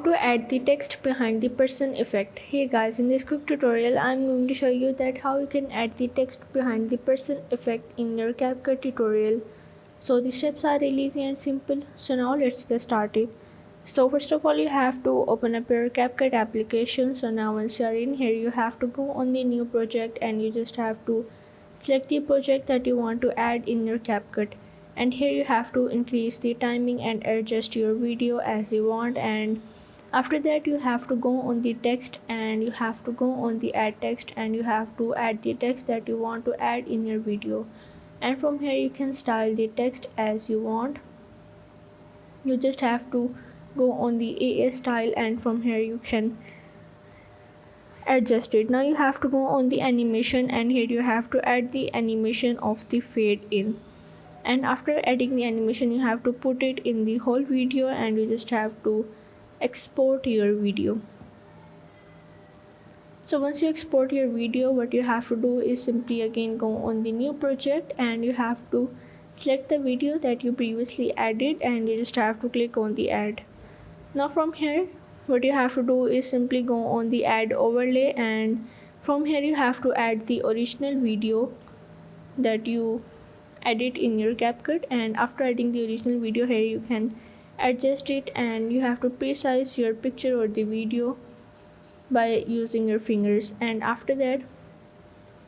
How to add the text behind the person effect. Hey guys, in this quick tutorial I'm going to show you that how you can add the text behind the person effect in your CapCut tutorial. So the steps are really easy and simple. So now let's get started. So first of all, you have to open up your CapCut application. So now once you are in here, you have to go on the new project and you just have to select the project that you want to add in your CapCut. And here you have to increase the timing and adjust your video as you want. And after that you have to go on the text and you have to go on the add text and you have to add the text that you want to add in your video. And from here you can style the text as you want. You just have to go on the AS style and from here you can adjust it. Now you have to go on the animation and here you have to add the animation of the fade in. And after adding the animation you have to put it in the whole video and you just have to export your video. So once you export your video, what you have to do is simply again go on the new project and you have to select the video that you previously added and you just have to click on the add. Now from here what you have to do is simply go on the add overlay and from here you have to add the original video that you edit in your CapCut. And after adding the original video, here you can adjust it and you have to precise your picture or the video by using your fingers. And after that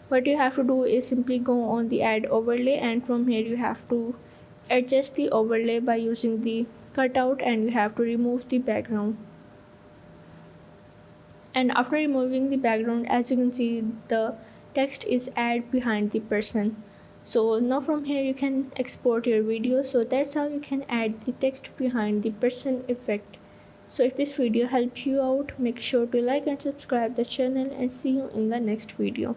what you have to do is simply go on the add overlay and from here you have to adjust the overlay by using the cutout and you have to remove the background. And after removing the background, as you can see, the text is added behind the person. So now from here you can export your video. So that's how you can add the text behind the person effect. So if this video helps you out, make sure to like and subscribe the channel and see you in the next video.